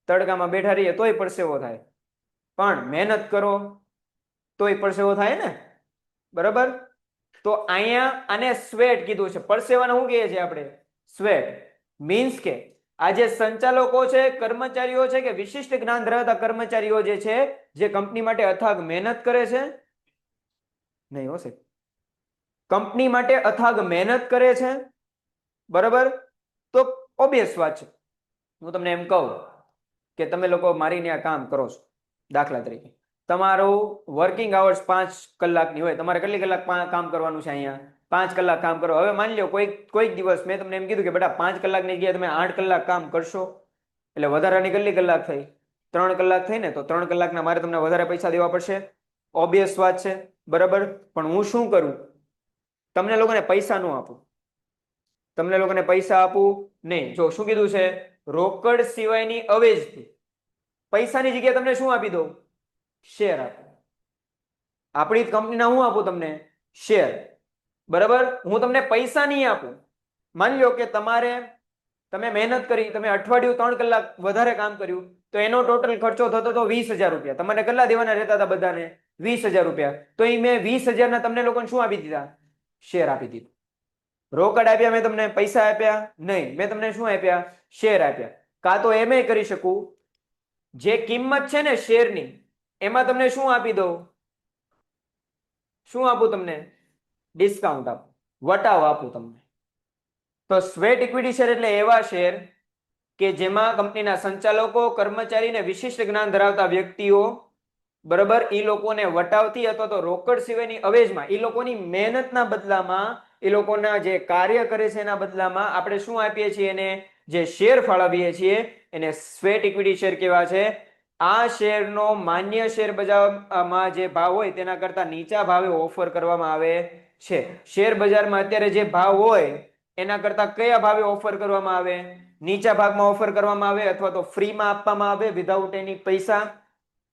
તડકામાં બેઠા રહીએ તોય પરસેવો થાય, પણ મહેનત કરો તોય પરસેવો થાય ને, બરાબર. તો અહીંયા આને સ્વેટ કીધું છે. પરસેવાને શું કહીએ છીએ આપણે? સ્વેટ. મીન્સ કે આ જે સંચાલકો છે, કર્મચારીઓ છે, કે વિશિષ્ટ જ્ઞાન ધરાવતા કર્મચારીઓ જે છે, જે કંપની માટે અથાગ મહેનત કરે છે, નહીં હશે, કંપની માટે અથાગ મહેનત કરે છે, બરાબર, તો ઓબ્વિયસ વાત છે. હું તમને એમ કહું કે તમે લોકો મારી ત્યાં કામ કરો છો, દાખલા તરીકે તમારું વર્કિંગ આવર્સ 5 કલાકની હોય, તમારે કેટલી કલાક કામ કરવાનું છે? અહીંયા 5 કલાક કામ કરો. હવે માની લો કોઈક દિવસ મેં તમને એમ કીધું કે બેટા 5 કલાકની જગ્યાએ તમે 8 કલાક કામ કરશો, એટલે વધારાની કેટલી કલાક થઈ? 3 કલાક થઈ ને. તો 3 કલાકના મારે તમને વધારે પૈસા દેવા પડશે, ઓબ્વિયસ વાત છે, બરાબર. પણ હું શું કરું? તમને લોકોને પૈસા ન આપું, તમને લોકોને પૈસા આપું નહીં. જો શું કીધું છે, રોકડ સિવાયની અવેજથી પૈસાની જગ્યાએ તમને શું આપી દઉં? શેર આપું. આપણી કંપનીના હું આપું તમને? શેર, બરાબર. હું તમને પૈસા નહીં આપું. માની લો કે તમે મહેનત કરી, તમે અઠવાડિયું 3 કલાક વધારે કામ કર્યું, તો એનો ટોટલ ખર્ચો થતો તો 20,000 રૂપિયા. તમારે કેટલા દેવાના રહેતા હતા બધાને? 20,000 રૂપિયા. તો એ મેં 20,000 ના તમને લોકોને શું આપી દીધા? શેર આપી દીધું. રોકડ આપ્યા મેં તમને? પૈસા આપ્યા? નહીં. મેં તમને શું આપ્યા? શેર આપ્યા. કાં તો એમ કરી શકું, જે કિંમત છે ને શેરની, એમાં તમને શું આપી દઉં? શું આપું તમને? ડિસ્કાઉન્ટ આપું, વટાવ આપું તમને. તો સ્વેટ ઇક્વિટી શેર એટલે એવા શેર કે જેમાં કંપનીના સંચાલકો, કર્મચારી ને વિશિષ્ટ જ્ઞાન ધરાવતા વ્યક્તિઓ, બરાબર, એ લોકોને વટાવથી અથવા તો રોકડ સિવાયની અવેજમાં, એ લોકોની મહેનતના બદલામાં, એ લોકોના જે કાર્ય કરે છે એના બદલામાં આપણે શું આપીએ છીએ? એને જે શેર ફાળવીએ છીએ એને સ્વેટ ઇક્વિટી શેર કહેવાય છે. આ શેરનો માન્ય શેર બજારમાં જે ભાવ હોય તેના કરતા નીચા ભાવે ઓફર કરવામાં આવે છે. શેર બજારમાં અત્યારે જે ભાવ હોય એના કરતા કયા ભાવે ઓફર કરવામાં આવે? નીચા ભાગમાં ઓફર કરવામાં આવે, અથવા તો ફ્રીમાં આપવામાં આવે વિધાઉટ એની પૈસા.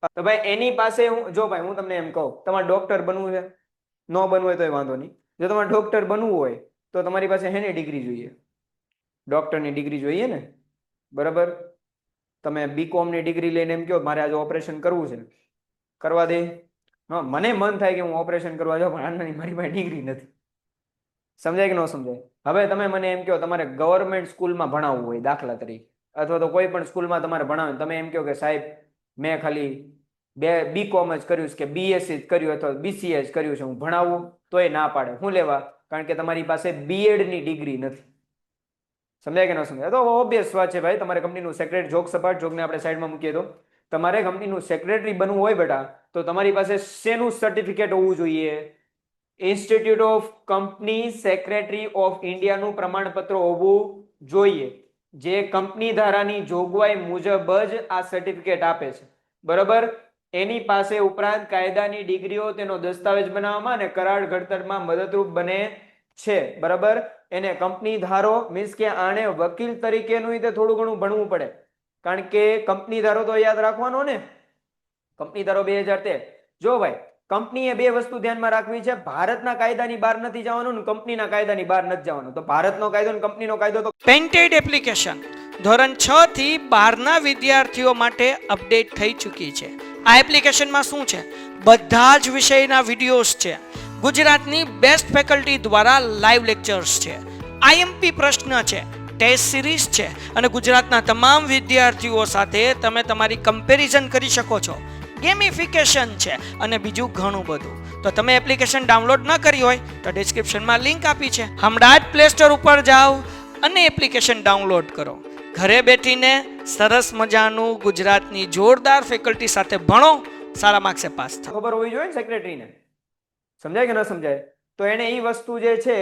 તો ભાઈ એની પાસે જો ભાઈ હું તમને એમ કહું, તમારે ડોક્ટર બનવું છે, ન બનવું હોય તો વાંધો નહીં. જો તમારે ડોક્ટર બનવું હોય તો તમારી પાસે હેની ડિગ્રી જોઈએ? ડોક્ટરની ડિગ્રી જોઈએ ને, બરાબર. તમે બીકોમ ની ડિગ્રી લઈને એમ કહો મારે આજે ઓપરેશન કરવું છે, કરવા દે? હા, મને મન થાય કે હું ઓપરેશન કરવા જાઉં, પણ આનાની મારી પાસે ડિગ્રી નથી. સમજાય કે ન સમજાય? હવે તમે મને એમ કહો તમારે ગવર્મેન્ટ સ્કૂલમાં ભણાવવું હોય, દાખલા તરીકે, અથવા તો કોઈ પણ સ્કૂલમાં તમારે ભણાવે, તમે એમ કહો કે સાહેબ મેં ખાલી બીકોમ જ કર્યું છે કે બીએસસી જ કર્યું અથવા બીસીએ જ કર્યું છે, હું ભણાવું, તો એ ના પાડે. શું લેવા? કારણ કે તમારી પાસે બીએડ ની ડિગ્રી નથી. સમજાય કે ન સમજાય? તો ઓબ્વિયસ વાત છે ભાઈ, તમારે કંપનીનું સેક્રેટરી, જોક સપાટ, જોકને આપણે સાઈડમાં મૂકીએ તો તમારે કંપનીનું સેક્રેટરી બનવું હોય બેટા, તો તમારી પાસે શેનું સર્ટિફિકેટ હોવું જોઈએ? Institute of company secretary of ઇન્ડિયાનું પ્રમાણપત્ર હોવું જોઈએ, જે કંપની ધારાની જોગવાઈ મુજબ જ આ સર્ટિફિકેટ આપે છે, બરાબર. એની પાસે ઉપરાંત કાયદાની ડિગ્રીઓ તેનો દસ્તાવેજ બનાવવામાં અને કરાર ઘડતરમાં મદદરૂપ બને છે, બરાબર. એને કંપની ધારો મીન્સ કે આને વકીલ તરીકેનું થોડું ઘણું ભણવું પડે, કારણ કે કંપની ધારો તો યાદ રાખવાનો ને. કંપની ધારો 2013. જો ભાઈ, કંપનીએ બે વસ્તુ ધ્યાનમાં રાખવી છે, ભારતના કાયદાની બહાર નથી જવાનું ને કંપનીના કાયદાની બહાર નથી જવાનું. તો ભારતનો કાયદો ને કંપનીનો કાયદો તો પેન્ટેડ એપ્લિકેશન ધોરણ 6 થી 12ના વિદ્યાર્થીઓ માટે અપડેટ થઈ ચૂકી છે. આ એપ્લિકેશનમાં શું છે? બધા જ વિષયના વિડીયોઝ છે. ગુજરાતની બેસ્ટ ફેકલ્ટી દ્વારા લાઈવ લેક્ચર્સ છે, આઈએમપી પ્રશ્ન છે, ટેસ્ટ સિરીઝ છે, અને ગુજરાતના તમામ વિદ્યાર્થીઓ સાથે તમે તમારી કમ્પેરિઝન કરી શકો છો. ગેમિફિકેશન છે અને બીજું ઘણું બધું. તો તમે એપ્લિકેશન ડાઉનલોડ ન કરી હોય તો ડિસ્ક્રિપ્શનમાં લિંક આપી છે, હમણાં જ પ્લે સ્ટોર ઉપર જાઓ અને એપ્લિકેશન ડાઉનલોડ કરો. ઘરે બેઠીને સરસ મજાનું ગુજરાતની જોરદાર ફેકલ્ટી સાથે ભણો, સારા માર્ક્સે પાસ થાઓ. ખબર હોવી જોઈએ ને સેક્રેટરીને. સમજાય કે ન સમજાય? તો એને એ વસ્તુ જે છે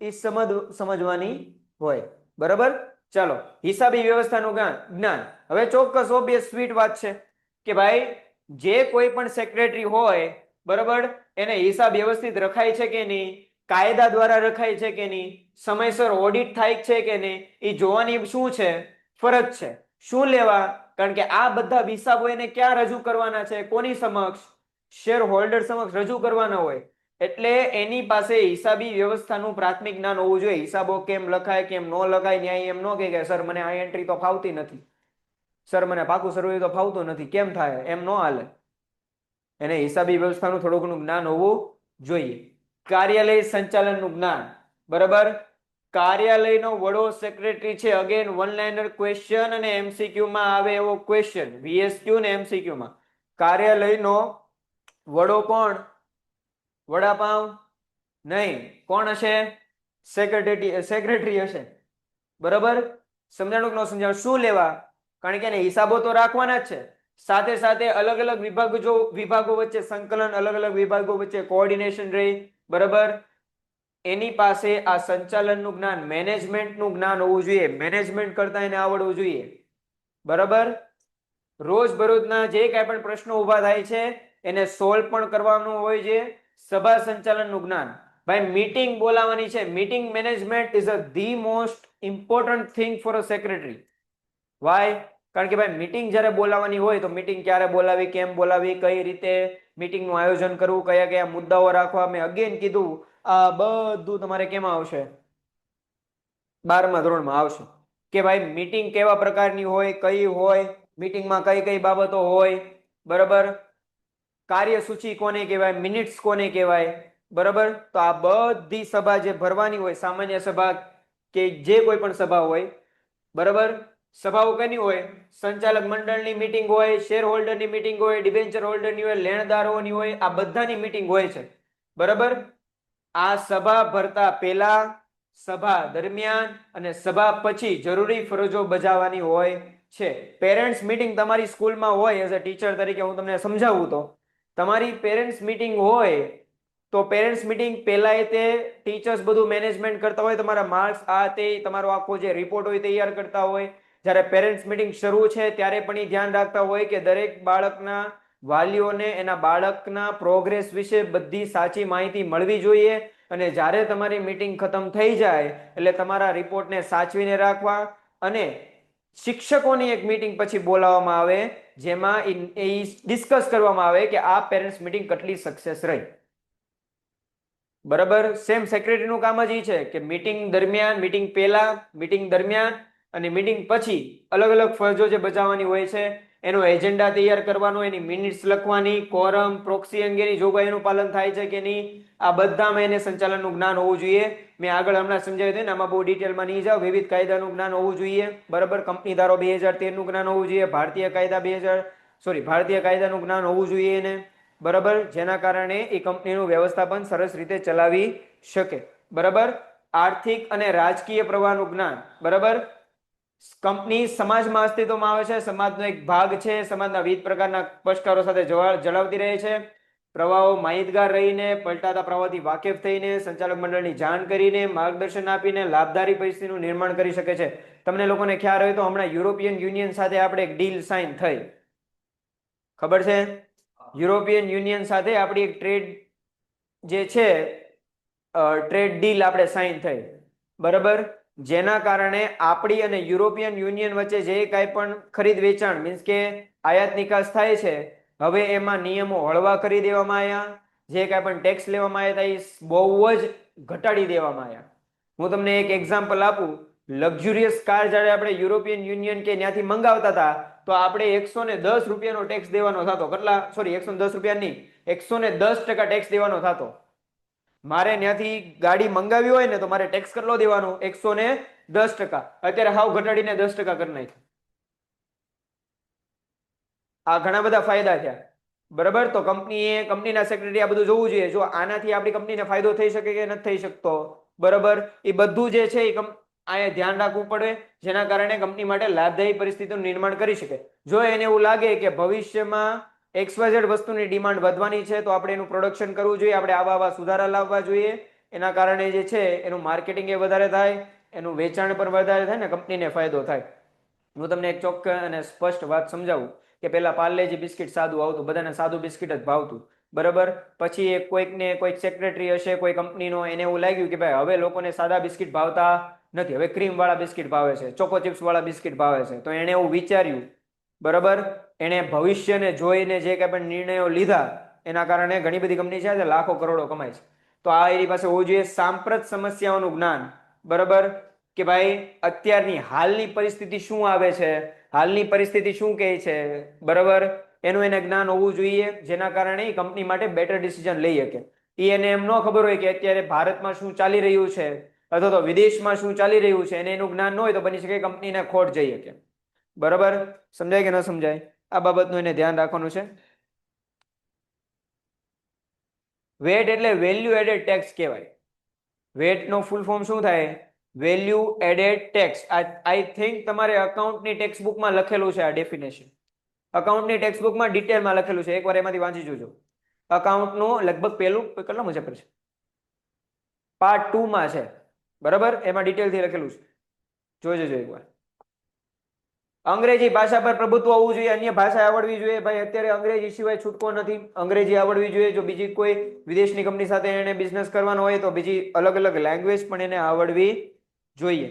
એ સમજવાની હોય, બરાબર. ચાલો, હિસાબી વ્યવસ્થાનું જ્ઞાન. હવે ચોક્કસ ઓબ્વિયસ સ્વીટ વાત છે કે ભાઈ જે કોઈ પણ સેક્રેટરી હોય, બરાબર, એને હિસાબ વ્યવસ્થિત રખાય છે કે નહીં, કાયદા દ્વારા રખાય છે કે નહીં, સમયસર ઓડિટ થાય છે કે નહીં, એ જોવાની શું છે? ફરજ છે. શું લેવા? કારણ કે આ બધા હિસાબો એને ક્યાં રજૂ કરવાના છે? કોની સમક્ષ? શેર હોલ્ડર સમક્ષ રજૂ કરવાના હોય. એટલે એની પાસે હિસાબી વ્યવસ્થાનું પ્રાથમિક જ્ઞાન હોવું જોઈએ. હિસાબો કેમ લખાય, કેમ ન લખાય. ન્યાય એમ ન કે સર મને આ એન્ટ્રી તો ફાવતી નથી, સર મને પાકું સરવૈયું તો ફાવતું નથી, કેમ થાય? એમ ન હાલે. એને હિસાબી વ્યવસ્થાનું થોડું ઘણું જ્ઞાન હોવું જોઈએ. કાર્યાલય સંચાલનનું જ્ઞાન, બરાબર. કાર્યાલયનો વડો સેક્રેટરી છે. અગેન વન લાઇનર ક્વેશ્ચન અને એમસીક્યુ માં આવે એવો ક્વેશ્ચન, વીએસક્યુ ને એમસીક્યુ માં. કાર્યાલયનો વડો કોણ? વડાપાવ નહીં. કોણ હશે? સેક્રેટરી હશે. બરાબર? સમજાણું કે ન સમજાણું? શું લેવા? કારણ કે એને હિસાબો તો રાખવાના જ છે. સાથે સાથે અલગ અલગ વિભાગો વચ્ચે સંકલન, અલગ અલગ વિભાગો વચ્ચે કોઓર્ડિનેશન રહે. બરાબર? એની પાસે આ સંચાલનનું જ્ઞાન, મેનેજમેન્ટનું જ્ઞાન હોવું જોઈએ. મેનેજમેન્ટ કરતા એને આવડવું જોઈએ. બરાબર? રોજબરોજના જે કાંઈ પણ પ્રશ્નો ઊભા થાય છે એને સોલ્વ પણ કરવાનું હોય છે. સભા સંચાલનનું જ્ઞાન. ભાઈ મીટિંગ બોલાવવાની છે. Meeting management is the most important thing for a secretary. Why? કારણ કે ભાઈ મીટિંગ જ્યારે બોલાવવાની હોય તો મીટિંગ ક્યારે બોલાવી, કેમ બોલાવી, કઈ રીતે મીટિંગનું આયોજન કરવું, કયા કયા મુદ્દાઓ રાખવા. મેં અગેન કીધું આ બધું તમારે કેમાં આવશે? 12મા ધોરણમાં આવશે. કે ભાઈ મીટિંગ કેવા પ્રકારની હોય, કઈ હોય, મીટિંગમાં કઈ કઈ બાબતો હોય. બરાબર? કાર્યસૂચિ કોને કહેવાય, મિનિટ્સ કોને કહેવાય. બરાબર? તો આ બધી સભા જે ભરવાની હોય, સામાન્ય સભા કે જે કોઈ પણ સભા હોય. બરાબર? સભાઓ કેની હોય? સંચાલક મંડળની મીટિંગ હોય, શેર હોલ્ડરની મીટિંગ હોય, ડિબેન્ચર હોલ્ડરની હોય, લેણદારોની હોય. આ બધાની મીટિંગ હોય છે. બરાબર? આ સભા ભરતા પહેલા, સભા દરમિયાન અને સભા પછી જરૂરી ફરજો બજાવવાની હોય છે. પેરેન્ટ્સ મીટિંગ તમારી સ્કૂલમાં હોય, એઝ અ ટીચર તરીકે હું તમને સમજાવું તો તમારી પેરેન્ટ્સ મીટિંગ હોય તો પેરેન્ટ્સ મીટિંગ પહેલા તે ટીચર્સ બધું મેનેજમેન્ટ કરતા હોય, તમારા માર્ક્સ આ તે તમારો આખો જે રિપોર્ટ હોય તૈયાર કરતા હોય. જ્યારે પેરેન્ટ્સ મીટિંગ શરૂ છે ત્યારે પણ એ ધ્યાન રાખતા હોય કે દરેક બાળકના વાલીઓને એના બાળકના પ્રોગ્રેસ વિશે બધી સાચી માહિતી મળવી જોઈએ. અને જ્યારે તમારી મીટિંગ ખતમ થઈ જાય એટલે તમારા રિપોર્ટને સાચવીને રાખવા. અને શિક્ષકોની એક મીટિંગ પછી બોલાવવામાં આવે જેમાં એ ડિસ્કસ કરવામાં આવે કે આ પેરેન્ટ્સ મીટિંગ કેટલી સક્સેસ રહી. બરાબર? સેમ સેક્રેટરીનું કામ જ એ છે કે મીટિંગ દરમિયાન, મીટિંગ પહેલા, મીટિંગ દરમિયાન અને મીટિંગ પછી અલગ અલગ ફરજો જે બજાવવાની હોય છે એનો એજન્ડા તૈયાર કરવાનો, એની મિનિટ્સ લખવાની, કોરમ, પ્રોક્સી અંગેની જોગવાઈનું પાલન થાય છે કે નહીં, આ બધામાં એને સંચાલનનું જ્ઞાન હોવું જોઈએ. મેં આગળ હમણાં સમજાવ્યું હતું ને, આમાં બહુ ડિટેલમાં નહીં જાઓ. વિવિધ કાયદાનું જ્ઞાન હોવું જોઈએ. બરાબર? કંપની ધારો 2013નું જ્ઞાન હોવું જોઈએ. ભારતીય કાયદાનું જ્ઞાન હોવું જોઈએ એને. બરાબર? જેના કારણે એ કંપનીનું વ્યવસ્થાપન સરસ રીતે ચલાવી શકે. બરાબર? આર્થિક અને રાજકીય પ્રવાહનું જ્ઞાન. બરાબર? કંપની સમાજમાં અસ્તિત્વમાં આવે છે, સમાજનો એક ભાગ છે, સમાજના વિવિધ પ્રકારના પડકારો સાથે જળાવતી રહે છે. પ્રવાહો માહિતગાર રહીને, પલટાતા પ્રવાહથી વાકેફ થઈને, સંચાલક મંડળની જાણ કરીને, માર્ગદર્શન આપીને લાભદારી પરિસ્થિતિનું નિર્માણ કરી શકે છે. તમને લોકોને ખ્યાલ હોય તો હમણાં યુરોપિયન યુનિયન સાથે આપણે એક ડીલ સાઇન થઈ, ખબર છે? યુરોપિયન યુનિયન સાથે આપણી એક ટ્રેડ જે છે ટ્રેડ ડીલ આપણે સાઇન થઈ. બરાબર? જેના કારણે આપણી અને યુરોપિયન યુનિયન વચ્ચે જે કાંઈ પણ ખરીદ વેચાણ મીન્સ કે આયાત નિકાસ થાય છે, હવે એમાં નિયમો હળવા કરી દેવામાં આવ્યા. જે કાંઈ પણ ટેક્સ લેવામાં આવ્યા હતા એ બહુ જ ઘટાડી દેવામાં આવ્યા. હું તમને એક એક્ઝામ્પલ આપું. લક્ઝુરિયસ કાર જ્યારે આપણે યુરોપિયન યુનિયન કે ત્યાંથી મંગાવતા હતા તો આપણે 110 રૂપિયાનો ટેક્સ દેવાનો થતો. કેટલા? સોરી, 110 રૂપિયા નહીં, 110% ટેક્સ દેવાનો થતો. મારે ત્યાંથી ગાડી મંગાવી હોય ને તો મારે ટેક્સ કેટલો દેવાનો? 110%. અત્યારે હાવ ઘટાડીને 10% કરી નાખ્યું. આ ઘણા બધા ફાયદા થયા. બરાબર? તો કંપનીના સેક્રેટરી આ બધું જોવું જોઈએ. જો આનાથી આપણી કંપનીને ફાયદો થઈ શકે કે નથી થઈ શકતો. બરાબર? એ બધું જે છે એ અહીંયા ધ્યાન રાખવું પડે, જેના કારણે કંપની માટે લાભદાયી પરિસ્થિતિનું નિર્માણ કરી શકે. જો એને એવું લાગે કે ભવિષ્યમાં XYZ વસ્તુની ડિમાન્ડ વધવાની છે તો આપણે એનું પ્રોડક્શન કરવું જોઈએ, આપણે આવા સુધારા લાવવા જોઈએ. એના કારણે જે છે એનું માર્કેટિંગ એ વધારે થાય, એનું વેચાણ પણ વધારે થાય ને કંપનીને ફાયદો થાય. હું તમને એક ચોક્કસ અને સ્પષ્ટ વાત સમજાવું કે પહેલા પાર્લેજી બિસ્કિટ સાદું આવતું, બધાને સાદું બિસ્કિટ જ ભાવતું. બરાબર? પછી કોઈક સેક્રેટરી હશે કોઈ કંપનીનો, એને એવું લાગ્યું કે ભાઈ હવે લોકોને સાદા બિસ્કિટ ભાવતા નથી, હવે ક્રીમ વાળા બિસ્કિટ ભાવે છે, ચોકો ચિપ્સ વાળા બિસ્કિટ ભાવે છે. તો એને એવું વિચાર્યું. બરાબર? એને ભવિષ્યને જોઈને જે કાંઈ પણ નિર્ણયો લીધા એના કારણે ઘણી બધી કંપની છે લાખો કરોડો કમાય છે. તો આ એની પાસે હોવું જોઈએ સાંપ્રત સમસ્યાઓનું જ્ઞાન. બરાબર? કે ભાઈ અત્યારની હાલની પરિસ્થિતિ શું આવે છે, હાલની પરિસ્થિતિ શું કહે છે. બરાબર? એનું એને જ્ઞાન હોવું જોઈએ, જેના કારણે કંપની માટે બેટર ડિસિઝન લઈ શકે. એને એમ ન ખબર હોય કે અત્યારે ભારતમાં શું ચાલી રહ્યું છે, અથવા તો વિદેશમાં શું ચાલી રહ્યું છે અને એનું જ્ઞાન ન હોય તો બની શકે કંપનીને ખોટ જઈ શકે. બરાબર, સમજાય કે ન સમજાય? આ બાબતનું એને ધ્યાન રાખવાનું છે. વેટ એટલે વેલ્યુ એડેડ ટેક્સ કહેવાય. વેટ નો ફૂલ ફોર્મ શું થાય? Value added tax. I think તમારે અકાઉન્ટની ટેક્સ્ટ બુકમાં લખેલું છે આ ડેફિનેશન. અકાઉન્ટની ટેક્સ્ટ બુકમાં ડિટેલમાં લખેલું છે, એકવાર એમાંથી વાંચી જોજો. અકાઉન્ટનું લગભગ પહેલું કેટલામું ચેપ્ટર છે? પાર્ટ 2 માં છે. બરાબર, એમાં ડિટેલથી લખેલું છે, જોઈ જજો એકવાર. અંગ્રેજી ભાષા પર પ્રભુત્વ હોવું જોઈએ, અન્ય ભાષા આવડવી જોઈએ. ભાઈ અત્યારે અંગ્રેજી સિવાય છૂટકો નથી, અંગ્રેજી આવડવી જોઈએ. જો બીજી કોઈ વિદેશની કંપની સાથે એને બિઝનેસ કરવાનો હોય તો બીજી અલગ અલગ લેંગ્વેજ પણ એને આવડવી જોઈએ.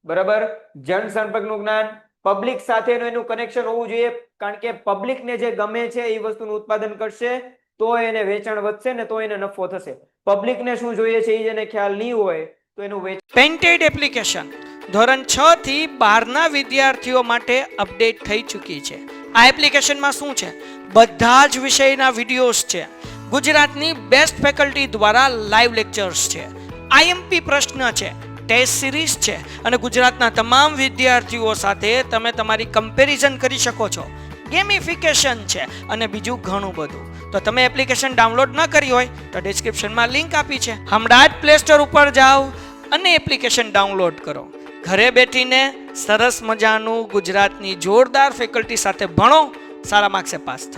બરાબર, જનસંપર્કનું જ્ઞાન, પબ્લિક સાથેનું એનું કનેક્શન હોવું જોઈએ, કારણ કે પબ્લિકને જે ગમે છે એ વસ્તુનું ઉત્પાદન કરશે તો એને વેચાણ વધશે ને તો એને નફો થશે. પબ્લિકને શું જોઈએ છે એ જેને ખ્યાલ નહીં હોય તો એનું વેચાણ. પેન્ટેડ એપ્લિકેશન ધોરણ 6 થી 12ના વિદ્યાર્થીઓ માટે અપડેટ થઈ ચૂકી છે. આ એપ્લિકેશનમાં શું છે? બધા જ વિષયના વિડીયોઝ છે. ગુજરાતની બેસ્ટ ફેકલ્ટી દ્વારા લાઈવ લેક્ચર્સ છે, આઈએમપી પ્રશ્ન છે, ટેસ્ટ સિરીઝ છે અને ગુજરાતના તમામ વિદ્યાર્થીઓ સાથે તમે તમારી કમ્પેરિઝન કરી શકો છો. ગેમિફિકેશન છે અને બીજું ઘણું બધું. તો તમે એપ્લિકેશન ડાઉનલોડ ન કરી હોય તો ડિસ્ક્રિપ્શનમાં લિંક આપી છે, હમણાં જ પ્લે સ્ટોર ઉપર જાઓ અને એપ્લિકેશન ડાઉનલોડ કરો. ઘરે બેઠીને સરસ મજાનું ગુજરાતની જોરદાર ફેકલ્ટી સાથે ભણો, સારા માર્ક્સે પાસ થાઓ.